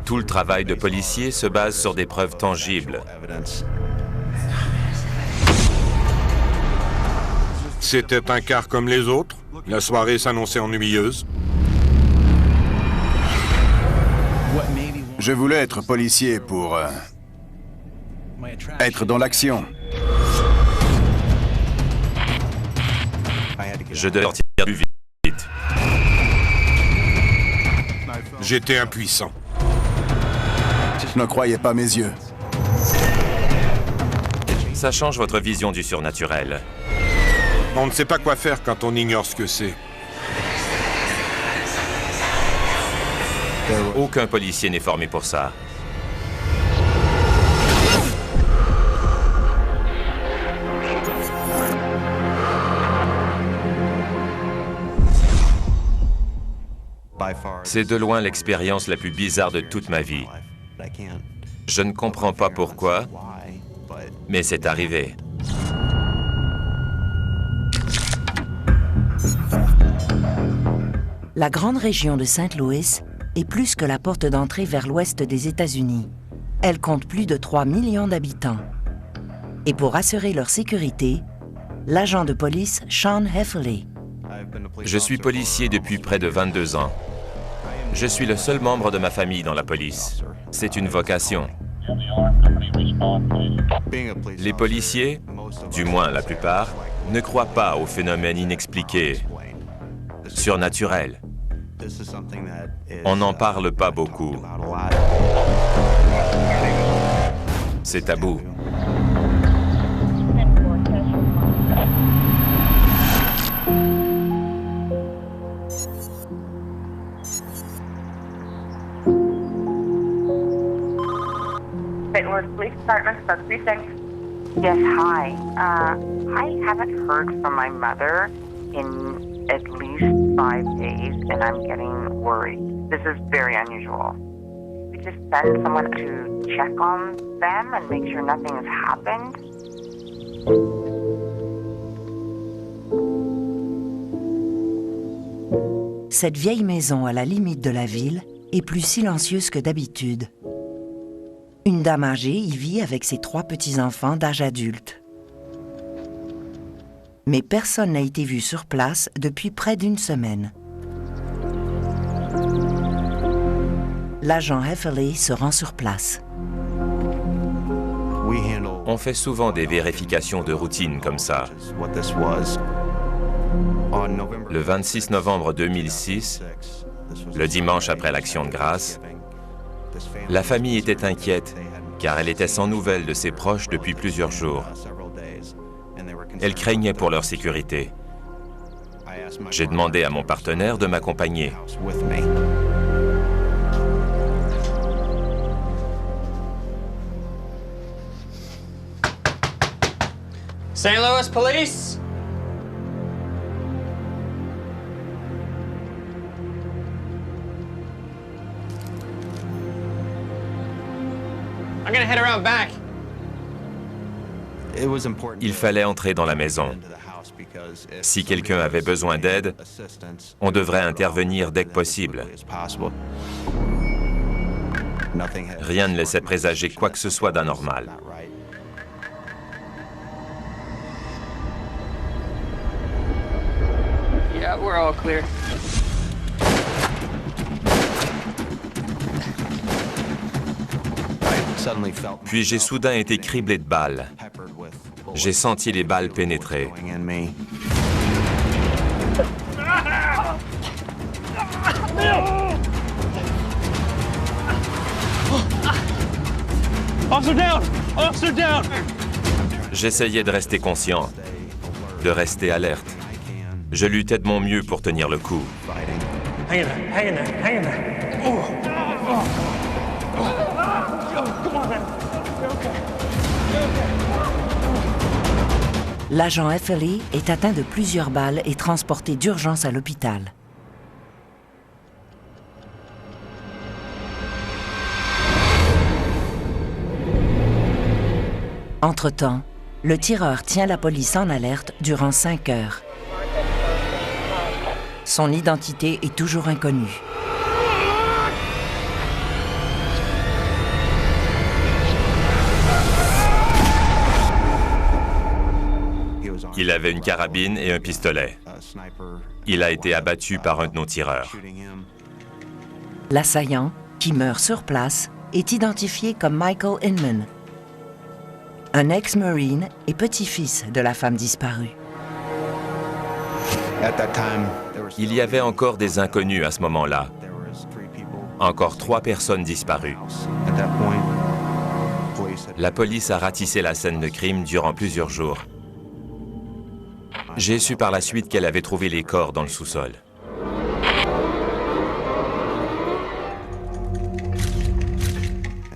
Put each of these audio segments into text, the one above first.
Tout le travail de policier se base sur des preuves tangibles. C'était un quart comme les autres. La soirée s'annonçait ennuyeuse. Je voulais être policier pour être dans l'action. Je devais sortir plus vite. J'étais impuissant. Ne croyez pas mes yeux. Ça change votre vision du surnaturel. On ne sait pas quoi faire quand on ignore ce que c'est. Aucun policier n'est formé pour ça. C'est de loin l'expérience la plus bizarre de toute ma vie. Je ne comprends pas pourquoi, mais c'est arrivé. La grande région de Saint-Louis est plus que la porte d'entrée vers l'ouest des États-Unis. Elle compte plus de 3 millions d'habitants. Et pour assurer leur sécurité, l'agent de police Sean Heffley. Je suis policier depuis près de 22 ans. Je suis le seul membre de ma famille dans la police. C'est une vocation. Les policiers, du moins la plupart, ne croient pas aux phénomènes inexpliqués, surnaturels. On n'en parle pas beaucoup. C'est tabou. St. Louis Police Department, South Precinct. Yes, hi. I haven't heard from my mother in at least 5 days, and I'm getting worried. This is very unusual. We just send someone to check on them and make sure nothing has happened. Cette vieille maison à la limite de la ville est plus silencieuse que d'habitude. Une dame âgée y vit avec ses 3 petits-enfants d'âge adulte. Mais personne n'a été vu sur place depuis près d'une semaine. L'agent Heffley se rend sur place. On fait souvent des vérifications de routine comme ça. Le 26 novembre 2006, le dimanche après l'Action de grâce, la famille était inquiète car elle était sans nouvelles de ses proches depuis plusieurs jours. Elle craignait pour leur sécurité. J'ai demandé à mon partenaire de m'accompagner. St. Louis Police? I'm gonna head around back. Il fallait entrer dans la maison. Si quelqu'un avait besoin d'aide, on devrait intervenir dès que possible. Rien ne laissait présager quoi que ce soit d'anormal. Yeah, we're all clear. Puis j'ai soudain été criblé de balles. J'ai senti les balles pénétrer. Officer down! Officer down! J'essayais de rester conscient, de rester alerte. Je luttais de mon mieux pour tenir le coup. Hang in there, hang in there, hang in there. Oh. Oh. Come on, man. You're okay. You're okay. L'agent Heffley est atteint de plusieurs balles et transporté d'urgence à l'hôpital. Entre-temps, le tireur tient la police en alerte durant 5 heures. Son identité est toujours inconnue. Il avait une carabine et un pistolet. Il a été abattu par un de nos tireurs. L'assaillant, qui meurt sur place, est identifié comme Michael Inman, un ex-marine et petit-fils de la femme disparue. Il y avait encore des inconnus à ce moment-là. Encore 3 personnes disparues. La police a ratissé la scène de crime durant plusieurs jours. J'ai su par la suite qu'elle avait trouvé les corps dans le sous-sol.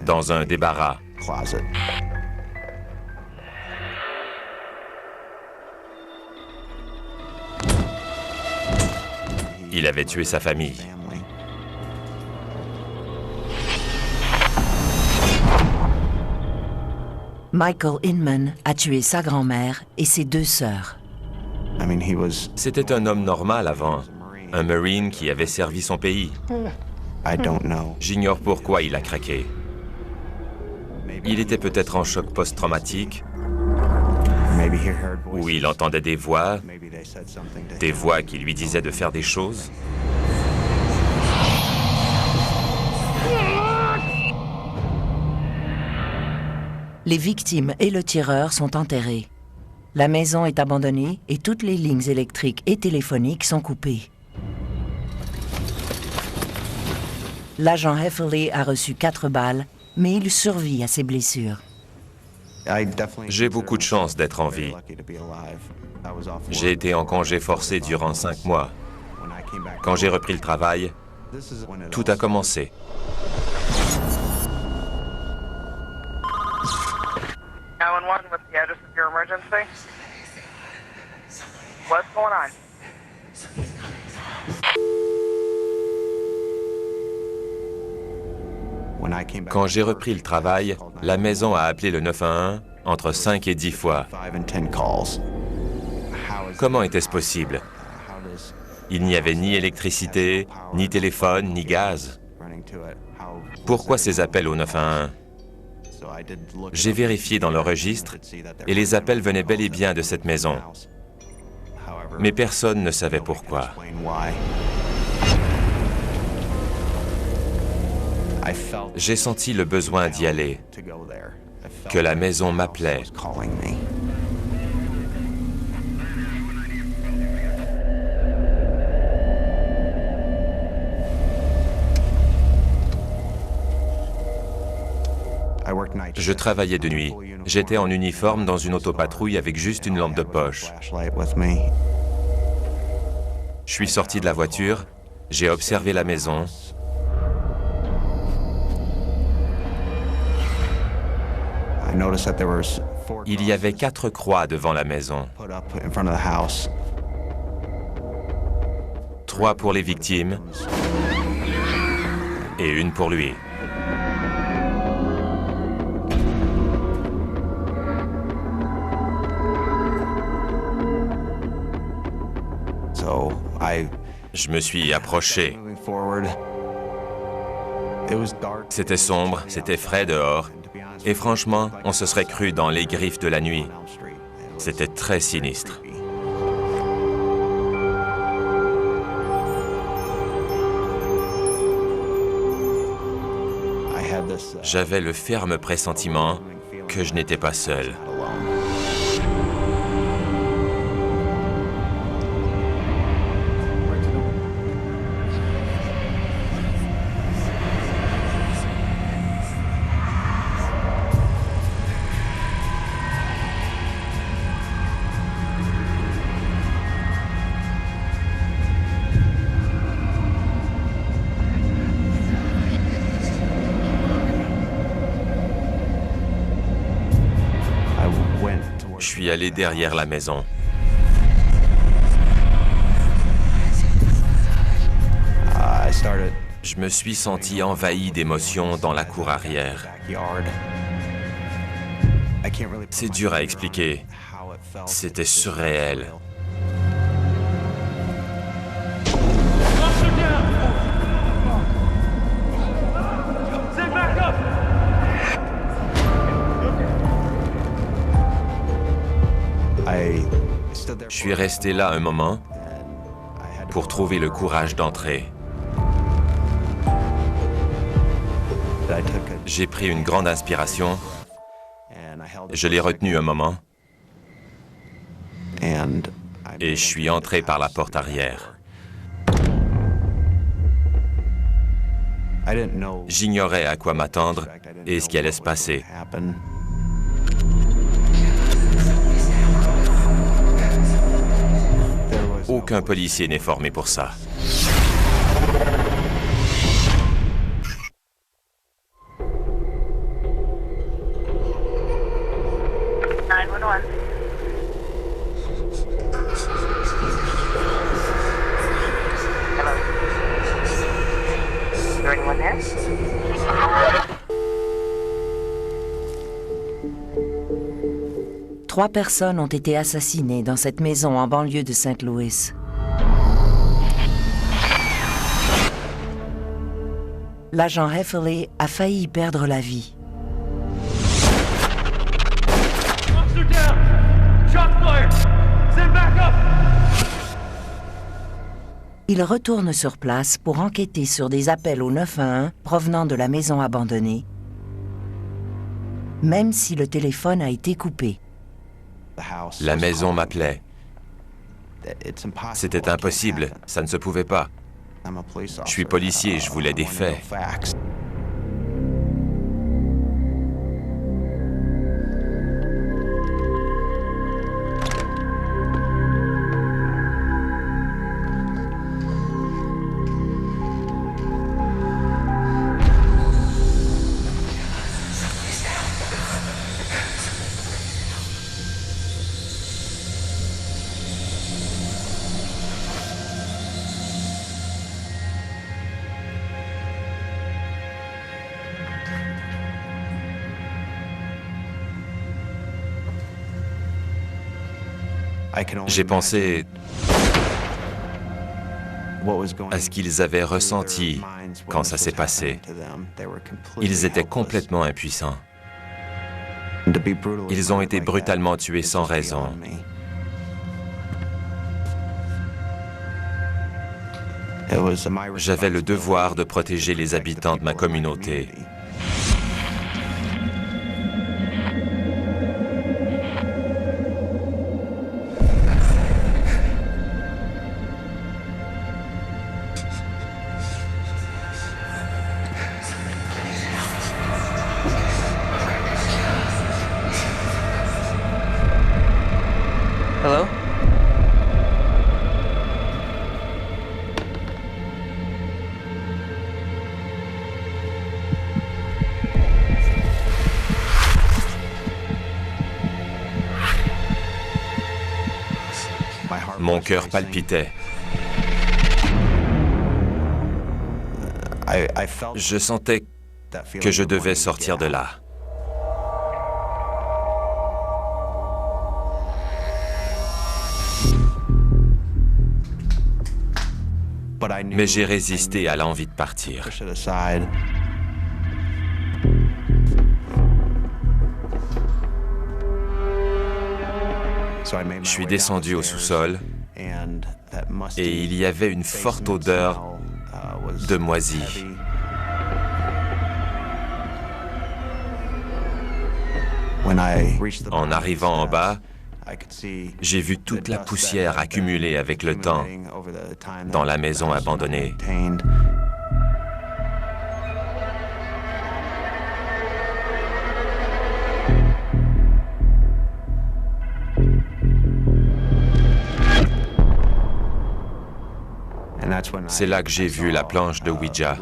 Dans un débarras. Il avait tué sa famille. Michael Inman a tué sa grand-mère et ses 2 sœurs. C'était un homme normal avant, un Marine qui avait servi son pays. J'ignore pourquoi il a craqué. Il était peut-être en choc post-traumatique, ou il entendait des voix qui lui disaient de faire des choses. Les victimes et le tireur sont enterrés. La maison est abandonnée et toutes les lignes électriques et téléphoniques sont coupées. L'agent Heffley a reçu 4 balles, mais il survit à ses blessures. J'ai beaucoup de chance d'être en vie. J'ai été en congé forcé durant 5 mois. Quand j'ai repris le travail, tout a commencé. What's the address of your emergency? What's going on? Quand j'ai repris le travail, la maison a appelé le 911 entre 5 et 10 fois. Comment était-ce possible? Il n'y avait ni électricité, ni téléphone, ni gaz. Pourquoi ces appels au 911? J'ai vérifié dans le registre et les appels venaient bel et bien de cette maison. Mais personne ne savait pourquoi. J'ai senti le besoin d'y aller, que la maison m'appelait. Je travaillais de nuit. J'étais en uniforme dans une autopatrouille avec juste une lampe de poche. Je suis sorti de la voiture, j'ai observé la maison. Il y avait 4 croix devant la maison. 3 pour les victimes et une pour lui. Je me suis approché. C'était sombre, c'était frais dehors. Et franchement, on se serait cru dans les griffes de la nuit. C'était très sinistre. J'avais le ferme pressentiment que je n'étais pas seul. Je suis allé derrière la maison. Je me suis senti envahi d'émotions dans la cour arrière. C'est dur à expliquer. C'était surréel. Je suis resté là un moment pour trouver le courage d'entrer. J'ai pris une grande inspiration, je l'ai retenue un moment, et je suis entré par la porte arrière. J'ignorais à quoi m'attendre et ce qui allait se passer. Aucun policier n'est formé pour ça. Trois personnes ont été assassinées dans cette maison en banlieue de St. Louis. L'agent Hefferly a failli y perdre la vie. Il retourne sur place pour enquêter sur des appels au 911 provenant de la maison abandonnée, même si le téléphone a été coupé. La maison m'appelait. C'était impossible, ça ne se pouvait pas. Je suis policier, je voulais des faits. J'ai pensé à ce qu'ils avaient ressenti quand ça s'est passé. Ils étaient complètement impuissants. Ils ont été brutalement tués sans raison. J'avais le devoir de protéger les habitants de ma communauté. Hello? Mon cœur palpitait. Je sentais que je devais sortir de là. Mais j'ai résisté à l'envie de partir. Je suis descendu au sous-sol et il y avait une forte odeur de moisi. En arrivant en bas, j'ai vu toute la poussière accumulée avec le temps dans la maison abandonnée. C'est là que j'ai vu la planche de Ouija.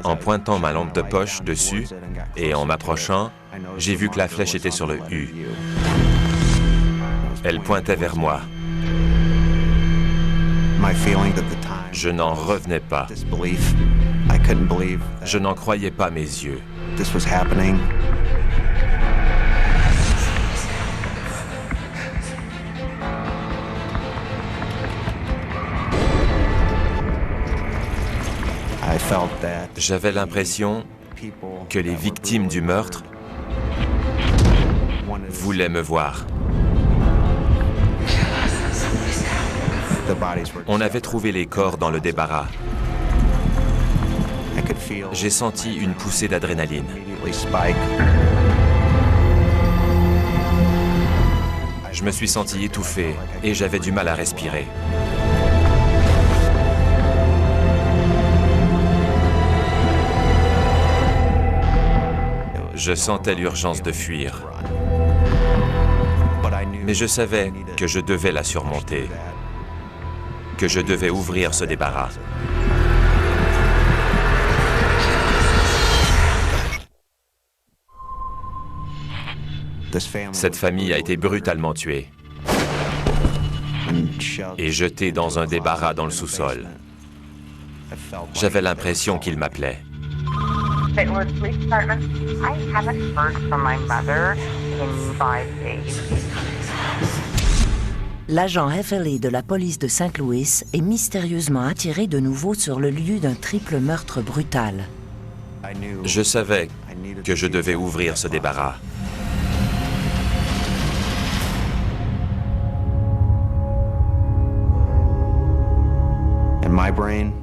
En pointant ma lampe de poche dessus et en m'approchant, j'ai vu que la flèche était sur le U. Elle pointait vers moi. Je n'en revenais pas. Je n'en croyais pas mes yeux. J'avais l'impression que les victimes du meurtre voulaient me voir. On avait trouvé les corps dans le débarras. J'ai senti une poussée d'adrénaline. Je me suis senti étouffé et j'avais du mal à respirer. Je sentais l'urgence de fuir. Mais je savais que je devais la surmonter, que je devais ouvrir ce débarras. Cette famille a été brutalement tuée et jetée dans un débarras dans le sous-sol. J'avais l'impression qu'ils m'appelaient. St. Louis Police Department, I haven't heard from my mother in 5 days. L'agent FLA de la police de Saint-Louis est mystérieusement attiré de nouveau sur le lieu d'un triple meurtre brutal. Je savais que je devais ouvrir ce débarras.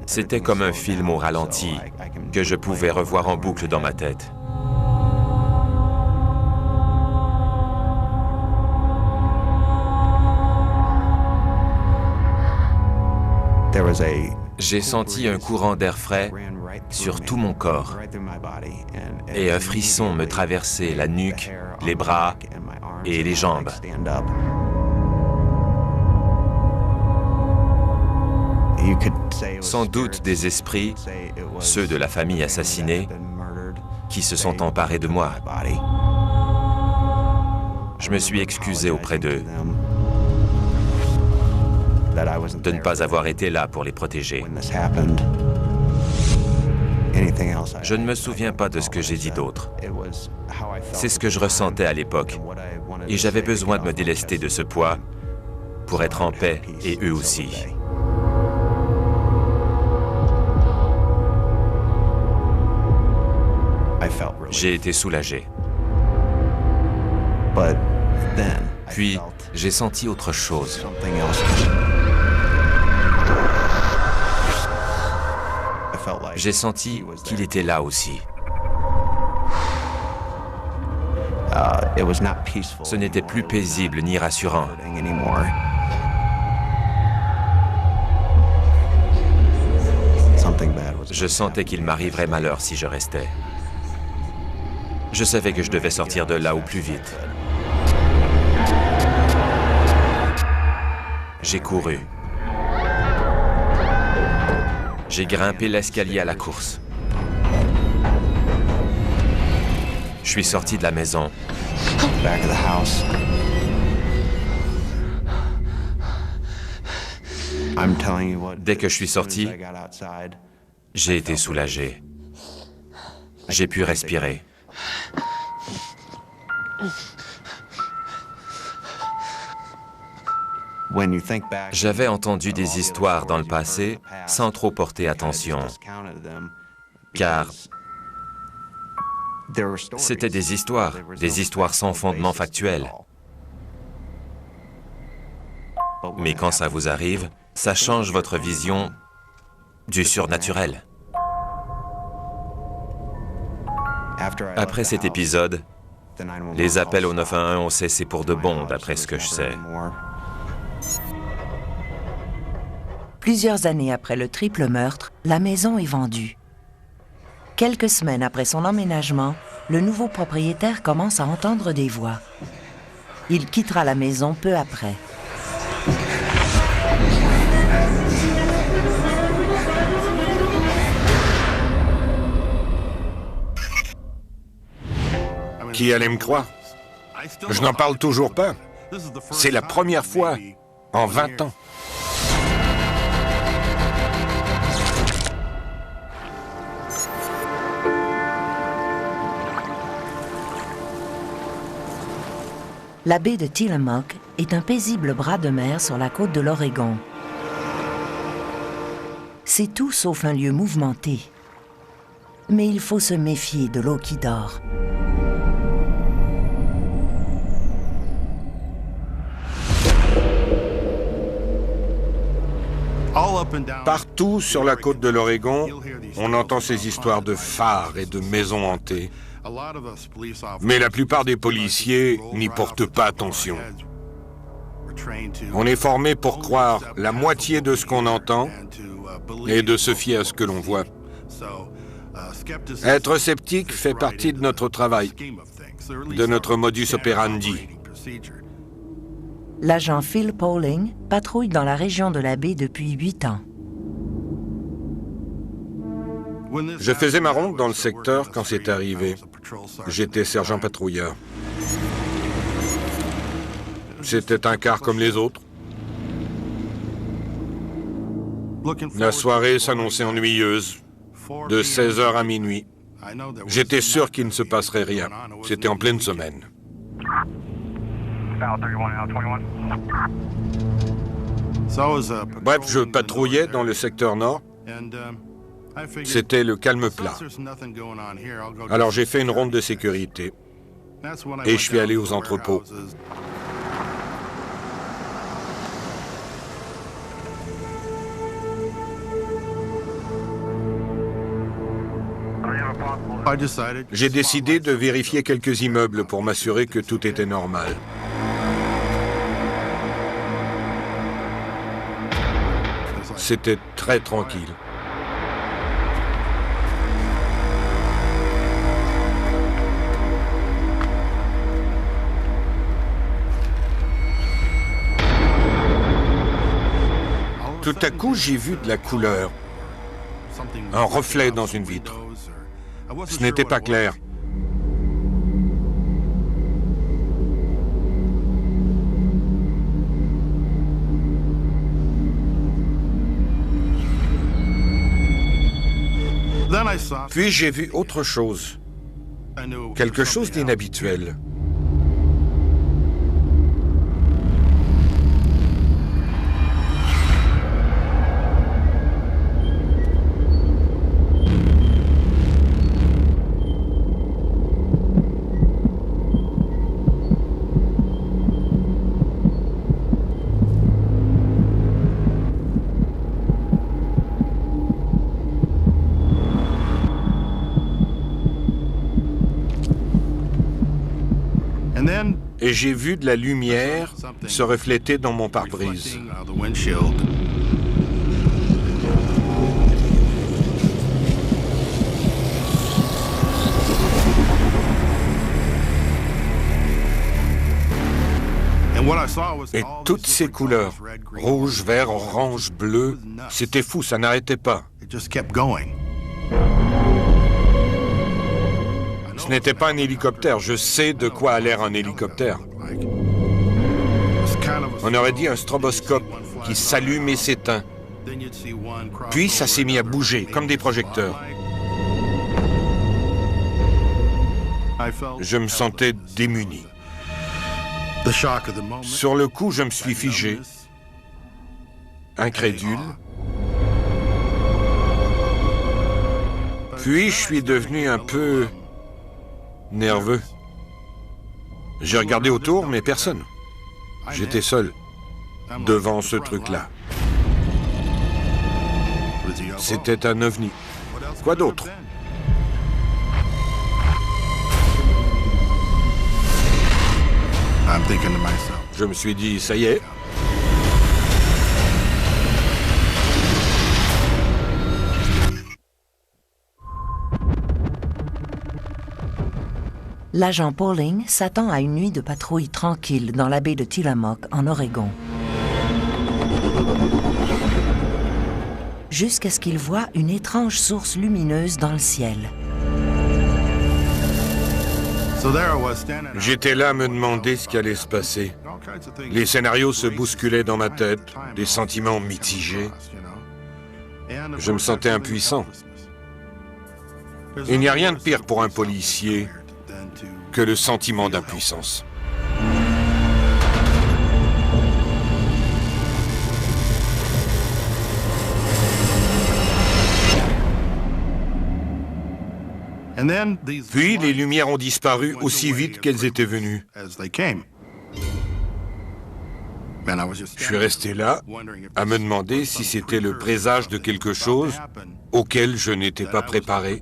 C'était comme un film au ralenti que je pouvais revoir en boucle dans ma tête. J'ai senti un courant d'air frais sur tout mon corps et un frisson me traversait la nuque, les bras et les jambes. Sans doute des esprits, ceux de la famille assassinée, qui se sont emparés de moi. Je me suis excusé auprès d'eux de ne pas avoir été là pour les protéger. Je ne me souviens pas de ce que j'ai dit d'autre. C'est ce que je ressentais à l'époque, et j'avais besoin de me délester de ce poids pour être en paix, et eux aussi. J'ai été soulagé. Puis, j'ai senti autre chose. J'ai senti qu'il était là aussi. Ce n'était plus paisible ni rassurant. Je sentais qu'il m'arriverait malheur si je restais. Je savais que je devais sortir de là au plus vite. J'ai couru. J'ai grimpé l'escalier à la course. Je suis sorti de la maison. Dès que je suis sorti, j'ai été soulagé. J'ai pu respirer. J'avais entendu des histoires dans le passé sans trop porter attention, car c'était des histoires sans fondement factuel. Mais quand ça vous arrive, ça change votre vision du surnaturel. Après cet épisode, les appels au 911 ont cessé pour de bon, d'après ce que je sais. Plusieurs années après le triple meurtre, la maison est vendue. Quelques semaines après son emménagement, le nouveau propriétaire commence à entendre des voix. Il quittera la maison peu après. Qui allait me croire? Je n'en parle toujours pas. C'est la première fois en 20 ans. La baie de Tillamook est un paisible bras de mer sur la côte de l'Oregon. C'est tout sauf un lieu mouvementé. Mais il faut se méfier de l'eau qui dort. Partout sur la côte de l'Oregon, on entend ces histoires de phares et de maisons hantées. Mais la plupart des policiers n'y portent pas attention. On est formé pour croire la moitié de ce qu'on entend et de se fier à ce que l'on voit. Être sceptique fait partie de notre travail, de notre modus operandi. L'agent Phil Pauling patrouille dans la région de la baie depuis 8 ans. Je faisais ma ronde dans le secteur quand c'est arrivé. J'étais sergent patrouilleur. C'était un quart comme les autres. La soirée s'annonçait ennuyeuse, de 16h à minuit. J'étais sûr qu'il ne se passerait rien. C'était en pleine semaine. Bref, je patrouillais dans le secteur nord. C'était le calme plat. Alors j'ai fait une ronde de sécurité et je suis allé aux entrepôts. J'ai décidé de vérifier quelques immeubles pour m'assurer que tout était normal. C'était très tranquille. Tout à coup, j'ai vu de la couleur, un reflet dans une vitre. Ce n'était pas clair. Puis j'ai vu autre chose, quelque chose d'inhabituel. Et j'ai vu de la lumière se refléter dans mon pare-brise. Et toutes ces couleurs, rouge, vert, orange, bleu, c'était fou, ça n'arrêtait pas. Ce n'était pas un hélicoptère, je sais de quoi a l'air un hélicoptère. On aurait dit un stroboscope qui s'allume et s'éteint. Puis ça s'est mis à bouger, comme des projecteurs. Je me sentais démuni. Sur le coup, je me suis figé, incrédule. Puis je suis devenu un peu nerveux. J'ai regardé autour, mais personne. J'étais seul, devant ce truc-là. C'était un ovni. Quoi d'autre? Je me suis dit, ça y est. L'agent Pauling s'attend à une nuit de patrouille tranquille dans la baie de Tillamook, en Oregon. Jusqu'à ce qu'il voit une étrange source lumineuse dans le ciel. J'étais là à me demander ce qui allait se passer. Les scénarios se bousculaient dans ma tête, des sentiments mitigés. Je me sentais impuissant. Il n'y a rien de pire pour un policier que le sentiment d'impuissance. Puis les lumières ont disparu aussi vite qu'elles étaient venues. Je suis resté là, à me demander si c'était le présage de quelque chose auquel je n'étais pas préparé.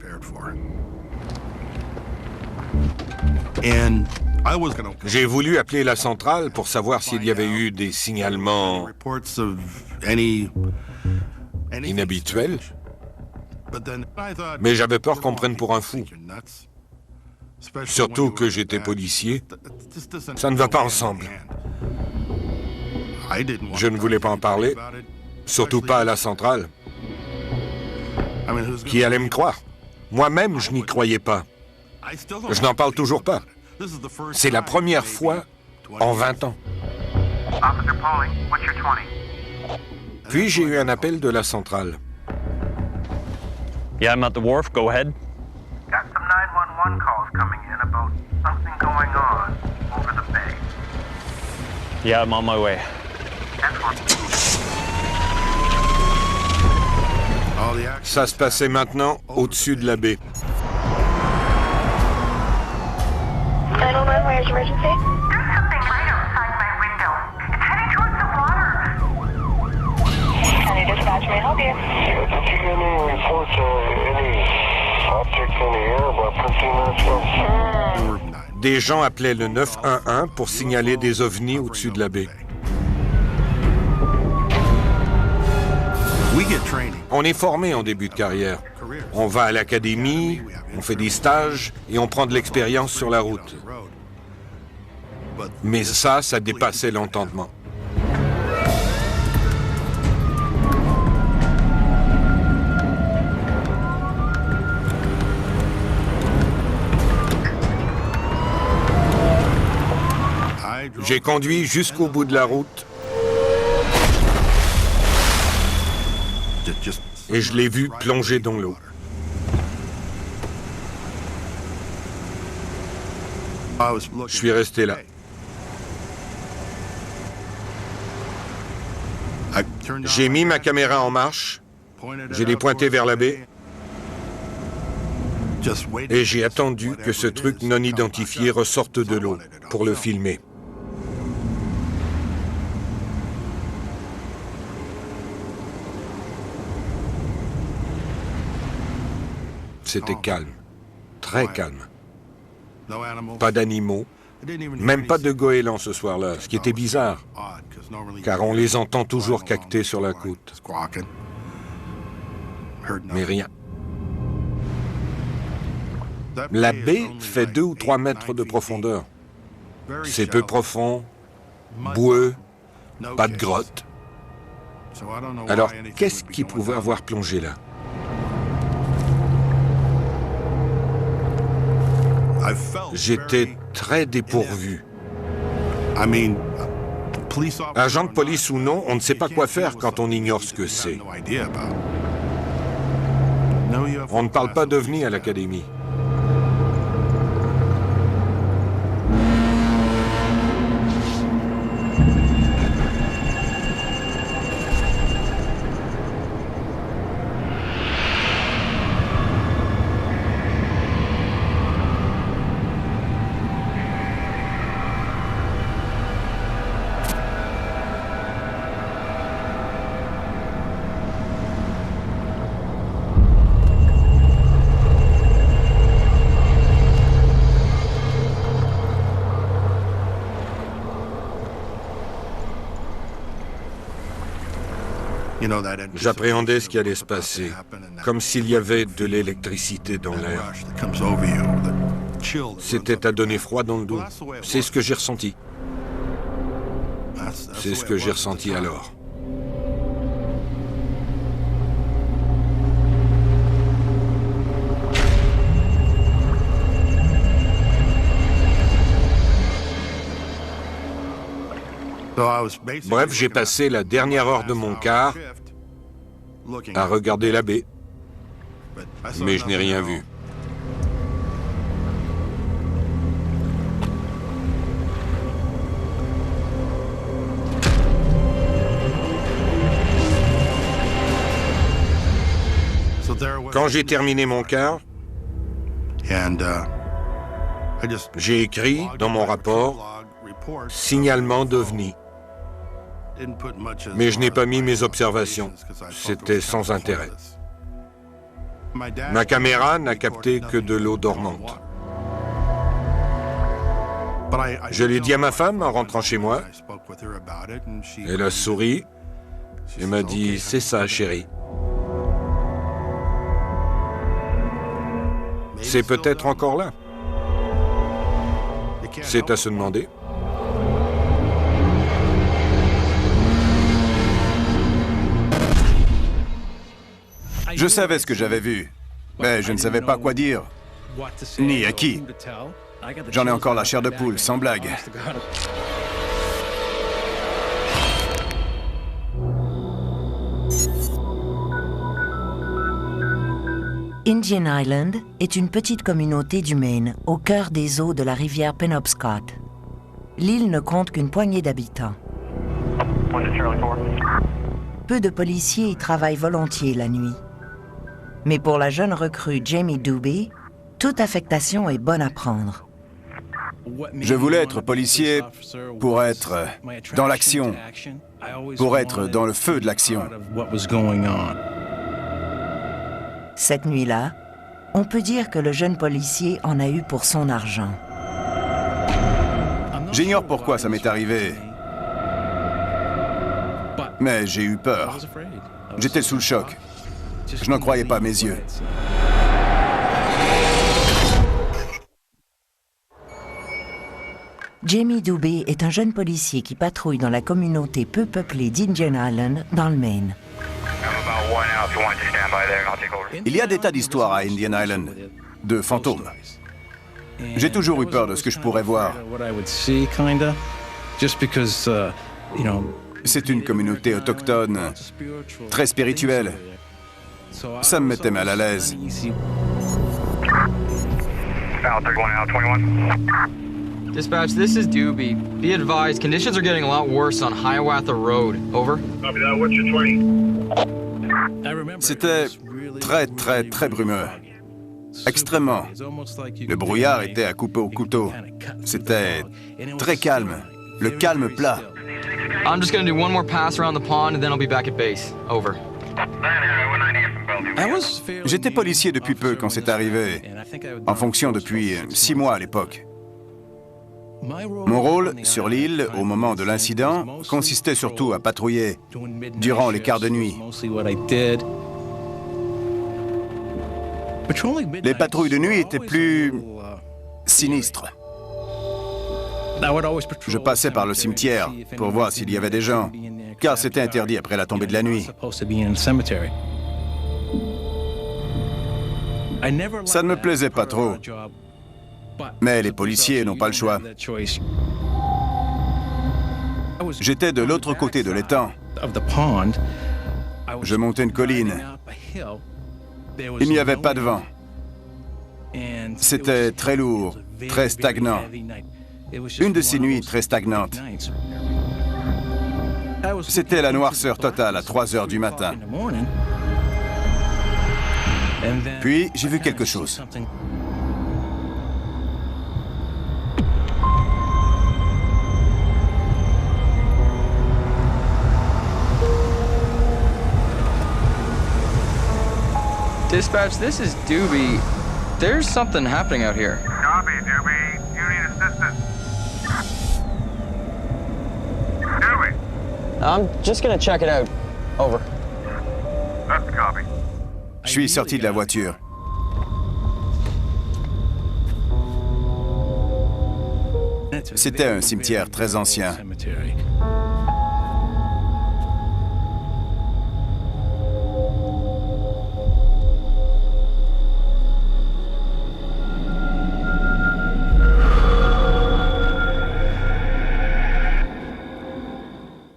J'ai voulu appeler la centrale pour savoir s'il y avait eu des signalements inhabituels, mais j'avais peur qu'on me prenne pour un fou. Surtout que j'étais policier. Ça ne va pas ensemble. Je ne voulais pas en parler, surtout pas à la centrale. Qui allait me croire? Moi-même, je n'y croyais pas. Je n'en parle toujours pas. C'est la première fois en 20 ans. Puis j'ai eu un appel de la centrale. Yeah, I'm at the wharf. Go ahead. Got some 911 calls coming in about something going on over the bay. Yeah, I'm on my way. Ça se passait maintenant au-dessus de la baie. 911, where's emergency? There's something right outside my window. It's heading towards the water. County Dispatch, may I help you? Did you get any reports of any objects in the air about 15 minutes ago? Des gens appelaient le 911 pour signaler des ovnis au-dessus de la baie. On est formé en début de carrière. On va à l'académie, on fait des stages et on prend de l'expérience sur la route. Mais ça dépassait l'entendement. J'ai conduit jusqu'au bout de la route et je l'ai vu plonger dans l'eau. Je suis resté là. J'ai mis ma caméra en marche, je l'ai pointée vers la baie et j'ai attendu que ce truc non identifié ressorte de l'eau pour le filmer. C'était calme, très calme. Pas d'animaux, même pas de goélands ce soir-là, ce qui était bizarre, car on les entend toujours caqueter sur la côte. Mais rien. La baie fait 2 ou 3 mètres de profondeur. C'est peu profond, boueux, pas de grotte. Alors, qu'est-ce qui pouvait avoir plongé là? J'étais très dépourvu. Agent de police ou non, on ne sait pas quoi faire quand on ignore ce que c'est. On ne parle pas d'OVNI à l'académie. J'appréhendais ce qui allait se passer, comme s'il y avait de l'électricité dans l'air. C'était à donner froid dans le dos. C'est ce que j'ai ressenti. C'est ce que j'ai ressenti alors. Bref, j'ai passé la dernière heure de mon quart à regarder la baie, mais je n'ai rien vu. Quand j'ai terminé mon quart, J'ai écrit dans mon rapport « signalement d'OVNI ». Mais je n'ai pas mis mes observations. C'était sans intérêt. Ma caméra n'a capté que de l'eau dormante. Je l'ai dit à ma femme en rentrant chez moi. Elle a souri et m'a dit « C'est ça, chérie ». C'est peut-être encore là. C'est à se demander. Je savais ce que j'avais vu, mais je ne savais pas quoi dire, ni à qui. J'en ai encore la chair de poule, sans blague. Indian Island est une petite communauté du Maine, au cœur des eaux de la rivière Penobscot. L'île ne compte qu'une poignée d'habitants. Peu de policiers y travaillent volontiers la nuit. Mais pour la jeune recrue Jamie Doobie, toute affectation est bonne à prendre. Je voulais être policier pour être dans l'action, pour être dans le feu de l'action. Cette nuit-là, on peut dire que le jeune policier en a eu pour son argent. J'ignore pourquoi ça m'est arrivé, mais j'ai eu peur. J'étais sous le choc. Je n'en croyais pas mes yeux. Jamie Doobie est un jeune policier qui patrouille dans la communauté peu peuplée d'Indian Island, dans le Maine. Il y a des tas d'histoires à Indian Island, de fantômes. J'ai toujours eu peur de ce que je pourrais voir. C'est une communauté autochtone, très spirituelle. Ça me mettait mal à l'aise. Dispatch, this is Doobie. Be advised, conditions are getting a lot worse on Hiawatha Road. Over. C'était très brumeux. Extrêmement. Le brouillard était à couper au couteau. C'était très calme. Le calme plat. I'm just gonna do one more pass around the pond and then I'll be back at base. Over. J'étais policier depuis peu quand c'est arrivé. En fonction depuis 6 mois à l'époque. Mon rôle sur l'île, au moment de l'incident, consistait surtout à patrouiller durant les quarts de nuit. Les patrouilles de nuit étaient plus sinistres. Je passais par le cimetière pour voir s'il y avait des gens, car c'était interdit après la tombée de la nuit. Ça ne me plaisait pas trop. Mais les policiers n'ont pas le choix. J'étais de l'autre côté de l'étang. Je montais une colline. Il n'y avait pas de vent. C'était très lourd, très stagnant. Une de ces nuits très stagnantes. C'était la noirceur totale à 3 heures du matin. Puis, j'ai vu quelque chose. Dispatch, this is Doobie. There's something happening out here. Copy, Doobie. You need assistance. Doobie. I'm just gonna check it out. Over. That's the copy. Je suis sorti de la voiture. C'était un cimetière très ancien.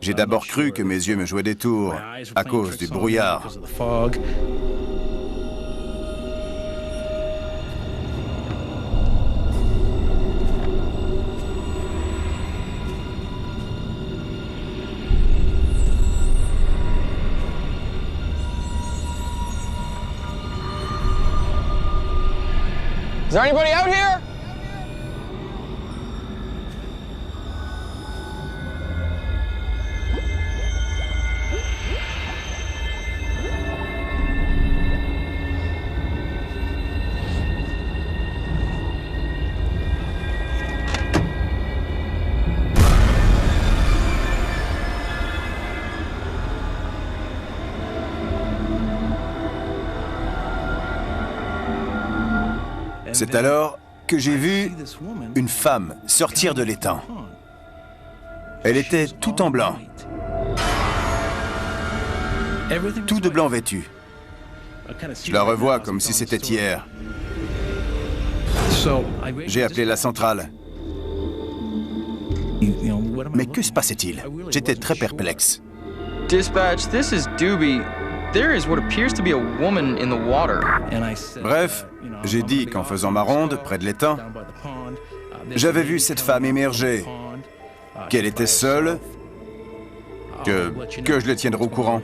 J'ai d'abord cru que mes yeux me jouaient des tours à cause du brouillard. there anybody out here? C'est alors que j'ai vu une femme sortir de l'étang. Elle était tout en blanc. Tout de blanc vêtue. Je la revois comme si c'était hier. J'ai appelé la centrale. Mais que se passait-il? J'étais très perplexe. Dispatch, this is Doobie. There is what appears to be a woman in the water. Bref, j'ai dit qu'en faisant ma ronde près de l'étang, j'avais vu cette femme émerger, qu'elle était seule, que je les tiendrai au courant.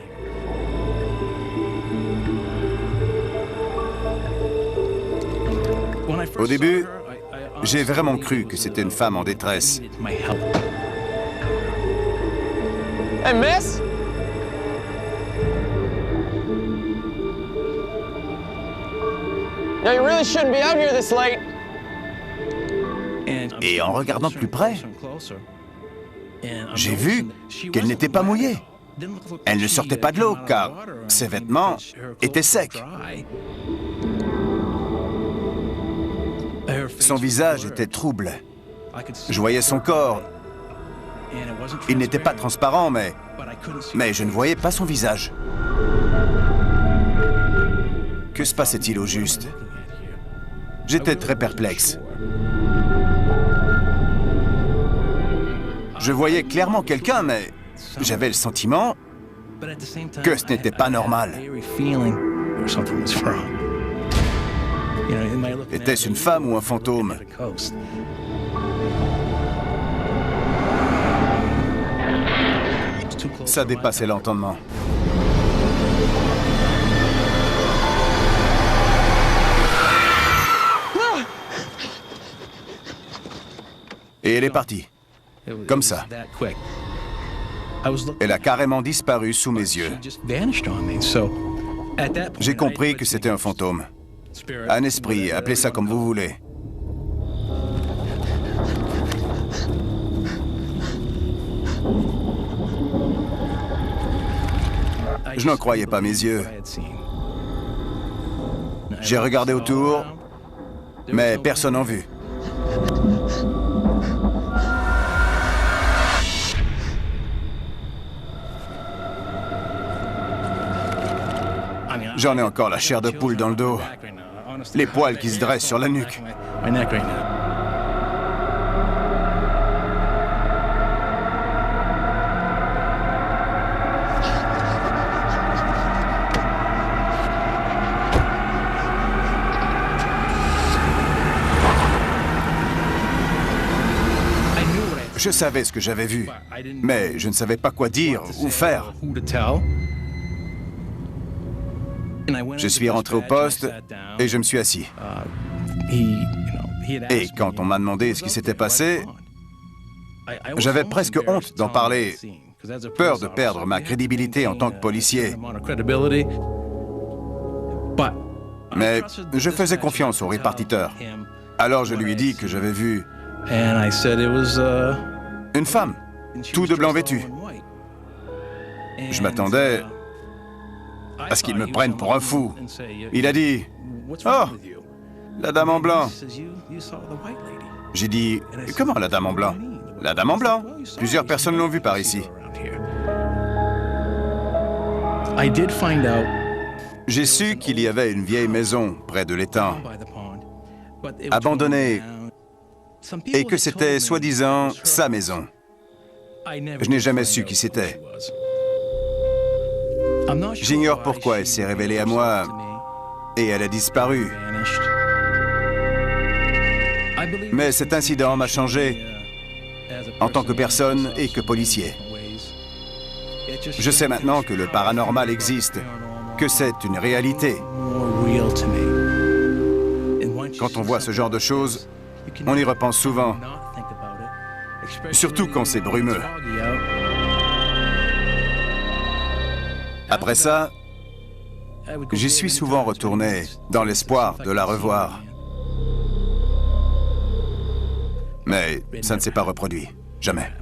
Au début, j'ai vraiment cru que c'était une femme en détresse. Hey, miss? No, you really shouldn't be out here this late. Et en regardant de plus près, j'ai vu qu'elle n'était pas mouillée. Elle ne sortait pas de l'eau, car ses vêtements étaient secs. Son visage était trouble. Je voyais son corps. Il n'était pas transparent, mais je ne voyais pas son visage. Que se passait-il au juste? J'étais très perplexe. Je voyais clairement quelqu'un, mais j'avais le sentiment que ce n'était pas normal. Était-ce une femme ou un fantôme? Ça dépassait l'entendement. Et elle est partie. Comme ça. Elle a carrément disparu sous mes yeux. J'ai compris que c'était un fantôme. Un esprit, appelez ça comme vous voulez. Je n'en croyais pas mes yeux. J'ai regardé autour, mais personne n'en vit. J'en ai encore la chair de poule dans le dos, les poils qui se dressent sur la nuque. Je savais ce que j'avais vu, mais je ne savais pas quoi dire ou faire. Je suis rentré au poste et je me suis assis. Et quand on m'a demandé ce qui s'était passé, j'avais presque honte d'en parler, peur de perdre ma crédibilité en tant que policier. Mais je faisais confiance au répartiteur. Alors je lui ai dit que j'avais vu une femme, tout de blanc vêtue. Je m'attendais à ce qu'il me prenne pour un fou. Il a dit « Oh, la dame en blanc ». J'ai dit « Comment la dame en blanc ?»« La dame en blanc. Plusieurs personnes l'ont vue par ici. » J'ai su qu'il y avait une vieille maison près de l'étang, abandonnée, et que c'était soi-disant sa maison. Je n'ai jamais su qui c'était. J'ignore pourquoi elle s'est révélée à moi et elle a disparu. Mais cet incident m'a changé en tant que personne et que policier. Je sais maintenant que le paranormal existe, que c'est une réalité. quand on voit ce genre de choses, on y repense souvent, surtout quand c'est brumeux. Après ça, j'y suis souvent retourné dans l'espoir de la revoir. Mais ça ne s'est pas reproduit. Jamais.